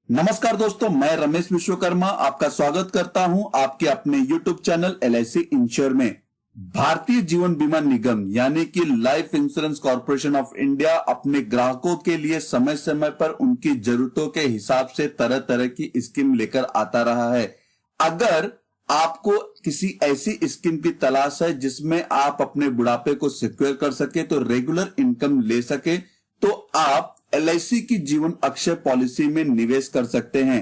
नमस्कार दोस्तों, मैं रमेश विश्वकर्मा आपका स्वागत करता हूं आपके अपने YouTube चैनल LIC इंश्योर में। भारतीय जीवन बीमा निगम यानी कि life insurance corporation of India अपने ग्राहकों के लिए समय समय पर उनकी जरूरतों के हिसाब से तरह तरह की स्कीम लेकर आता रहा है। अगर आपको किसी ऐसी स्कीम की तलाश है जिसमें आप अपने बुढ़ापे को सिक्योर कर सके, तो रेगुलर इनकम ले सके, तो आप LIC की जीवन अक्षय पॉलिसी में निवेश कर सकते हैं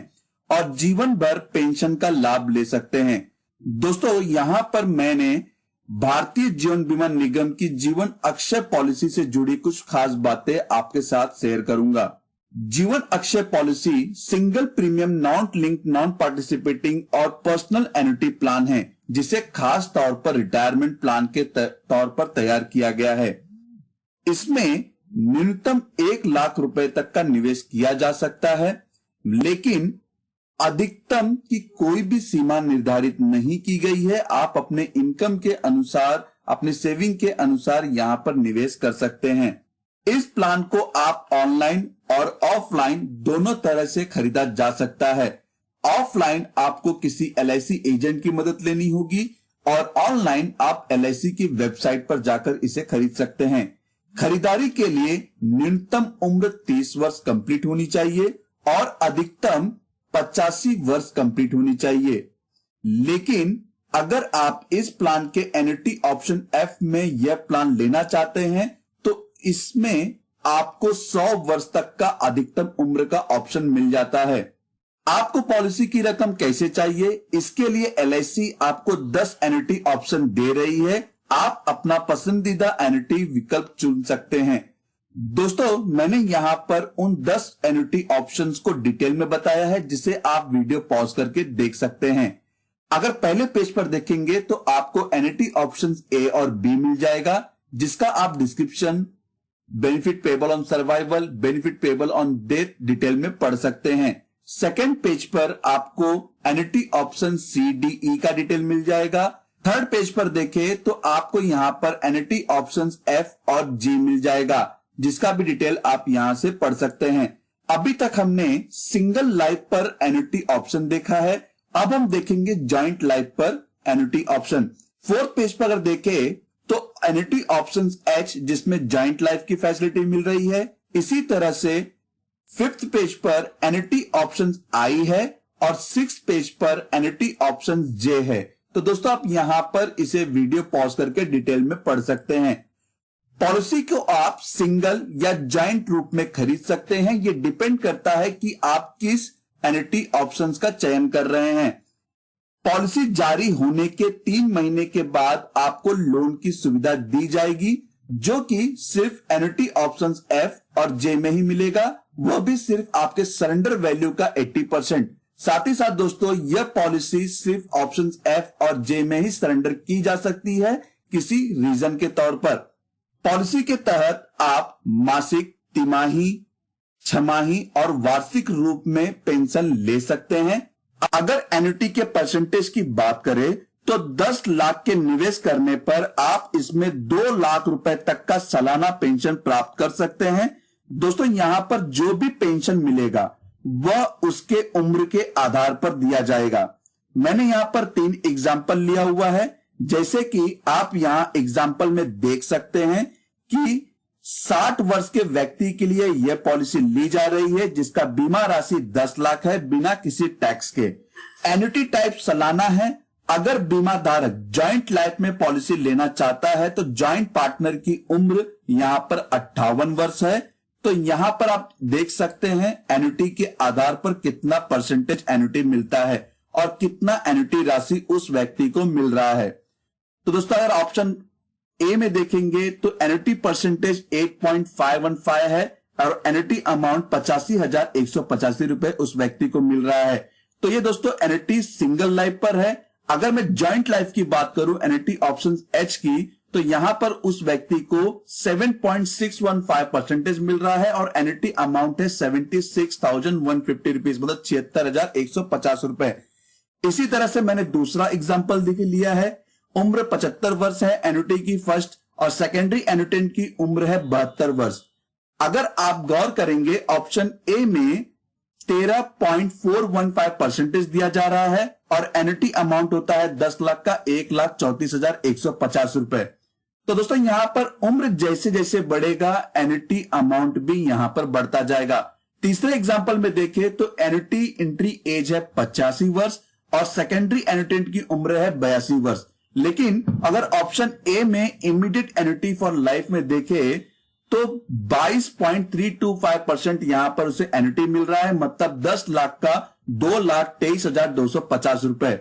और जीवन भर पेंशन का लाभ ले सकते हैं। दोस्तों, यहां पर मैंने भारतीय जीवन बीमा निगम की जीवन अक्षय पॉलिसी से जुड़ी कुछ खास बातें आपके साथ शेयर करूंगा। जीवन Akshay policy single premium non link non participating और पर्सनल एन्युटी प्लान है, जिसे खास तौर पर रिटायरमेंट प्लान के तौर पर तैयार किया गया है। इसमें न्यूनतम 1 लाख रुपए तक का निवेश किया जा सकता है, लेकिन अधिकतम की कोई भी सीमा निर्धारित नहीं की गई है। आप अपने इनकम के अनुसार, अपने सेविंग के अनुसार यहां पर निवेश कर सकते हैं। इस प्लान को आप ऑनलाइन और ऑफलाइन दोनों तरह से खरीदा जा सकता है। ऑफलाइन आपको किसी LIC एजेंट की मदद लेनी होगी और ऑनलाइन आप LIC की वेबसाइट पर जाकर इसे खरीद सकते हैं। खरीदारी के लिए न्यूनतम उम्र 30 वर्ष कंप्लीट होनी चाहिए और अधिकतम 85 वर्ष कंप्लीट होनी चाहिए। लेकिन अगर आप इस प्लान के एन्युटी ऑप्शन F में यह प्लान लेना चाहते हैं, तो इसमें आपको 100 वर्ष तक का अधिकतम उम्र का ऑप्शन मिल जाता है। आपको पॉलिसी की रकम कैसे चाहिए, इसके लिए LIC आपको 10 एन्युटी ऑप्शन दे रही है। आप अपना पसंदीदा एन्युटी विकल्प चुन सकते हैं। दोस्तों, मैंने यहां पर उन 10 एन्युटी ऑप्शंस को डिटेल में बताया है, जिसे आप वीडियो पॉज करके देख सकते हैं। अगर पहले पेज पर देखेंगे तो आपको एन्युटी ऑप्शंस A और B मिल जाएगा, जिसका आप description, benefit payable on survival, benefit payable on death detail में पढ़ सकते हैं। सेकेंड पेज पर आपको annuity option C, D, E का डिटेल मिल जाएगा। थर्ड पेज पर देखें तो आपको यहां पर एन्युटी ऑप्शंस F और G मिल जाएगा, जिसका भी डिटेल आप यहां से पढ़ सकते हैं। अभी तक हमने सिंगल लाइफ पर एन्युटी ऑप्शन देखा है, अब हम देखेंगे जॉइंट लाइफ पर एन्युटी ऑप्शन। फोर्थ पेज पर अगर देखें तो एन्युटी ऑप्शन H, जिसमें जॉइंट लाइफ की फैसिलिटी मिल रही है। इसी तरह से फिफ्थ पेज पर एन्युटी ऑप्शन I है और सिक्स्थ पेज पर एन्युटी ऑप्शन J है। तो दोस्तों, आप यहां पर इसे वीडियो पॉज करके डिटेल में पढ़ सकते हैं। पॉलिसी को आप सिंगल या जॉइंट रूप में खरीद सकते हैं। यह डिपेंड करता है कि आप किस एन्युटी ऑप्शंस का चयन कर रहे हैं। पॉलिसी जारी होने के 3 महीने के बाद आपको लोन की सुविधा दी जाएगी, जो कि सिर्फ एन्युटी ऑप्शंस F और J में ही मिलेगा, वह भी सिर्फ आपके सरेंडर वैल्यू का 80%। साथ ही साथ दोस्तों, यह पॉलिसी सिर्फ ऑप्शन F और J में ही सरेंडर की जा सकती है किसी रीजन के तौर पर। पॉलिसी के तहत आप मासिक, तिमाही, छमाही और वार्षिक रूप में पेंशन ले सकते हैं। अगर एन्युटी के परसेंटेज की बात करें तो 10 लाख के निवेश करने पर आप इसमें 2 लाख रुपए तक का सालाना पेंशन प्राप्त कर सकते हैं। दोस्तों, यहां पर जो भी पेंशन मिलेगा वह उसके उम्र के आधार पर दिया जाएगा। मैंने यहां पर 3 एग्जाम्पल लिया हुआ है, जैसे कि आप यहां एग्जाम्पल में देख सकते हैं कि 60 वर्ष के व्यक्ति के लिए यह पॉलिसी ली जा रही है, जिसका बीमा राशि 10 लाख है बिना किसी टैक्स के। एन्युटी टाइप सालाना है। अगर बीमा धारक जॉइंट लाइफ में पॉलिसी लेना चाहता है तो जॉइंट पार्टनर की उम्र यहां पर 58 वर्ष है। तो यहां पर आप देख सकते हैं एन्युटी के आधार पर कितना परसेंटेज एन्युटी मिलता है और कितना एन्युटी राशि उस व्यक्ति को मिल रहा है। तो दोस्तों, अगर ऑप्शन A में देखेंगे तो एन्युटी परसेंटेज 8.515 है और एन्युटी अमाउंट 85,185 रुपए उस व्यक्ति को मिल रहा है। तो ये दोस्तों एन्युटी सिंगल लाइफ पर है। अगर मैं जॉइंट लाइफ की बात करूं एन्युटी ऑप्शन H की, तो यहां पर उस व्यक्ति को 7.615 परसेंटेज मिल रहा है और एन्युटी अमाउंट है 76,150 रुपीज, मतलब 76,150 रुपए। इसी तरह से मैंने दूसरा एग्जाम्पल देख लिया है। उम्र 75 वर्ष है एन्युटी की फर्स्ट, और सेकेंडरी एन्युटेंट की उम्र है 72 वर्ष। अगर आप गौर करेंगे ऑप्शन ए में 13.415% दिया जा रहा है और एन्युटी अमाउंट होता है 10 लाख का 1,34,150 रुपए। तो दोस्तों यहां पर उम्र जैसे जैसे बढ़ेगा एन्युटी अमाउंट भी यहां पर बढ़ता जाएगा। तीसरे एग्जांपल में देखें तो एन्युटी एंट्री एज है 85 वर्ष और सेकेंडरी एन्युटेंट की उम्र है 82 वर्ष। लेकिन अगर ऑप्शन ए में इमीडिएट एन्युटी फॉर लाइफ में देखें तो 22.325% यहां पर उसे एन्युटी मिल रहा है, मतलब 10 लाख का 2,23,250 रुपए।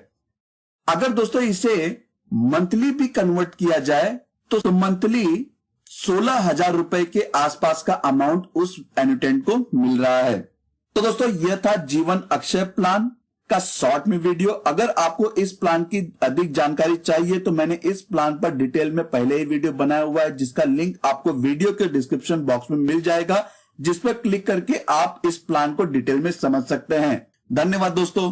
अगर दोस्तों इसे मंथली भी कन्वर्ट किया जाए तो मंथली 16,000 रुपए के आसपास का अमाउंट उस एन्युटेंट को मिल रहा है। तो दोस्तों यह था जीवन अक्षय प्लान का शॉर्ट में वीडियो। अगर आपको इस प्लान की अधिक जानकारी चाहिए तो मैंने इस प्लान पर डिटेल में पहले ही वीडियो बनाया हुआ है, जिसका लिंक आपको वीडियो के डिस्क्रिप्शन बॉक्स में मिल जाएगा, जिस पर क्लिक करके आप इस प्लान को डिटेल में समझ सकते हैं। धन्यवाद दोस्तों।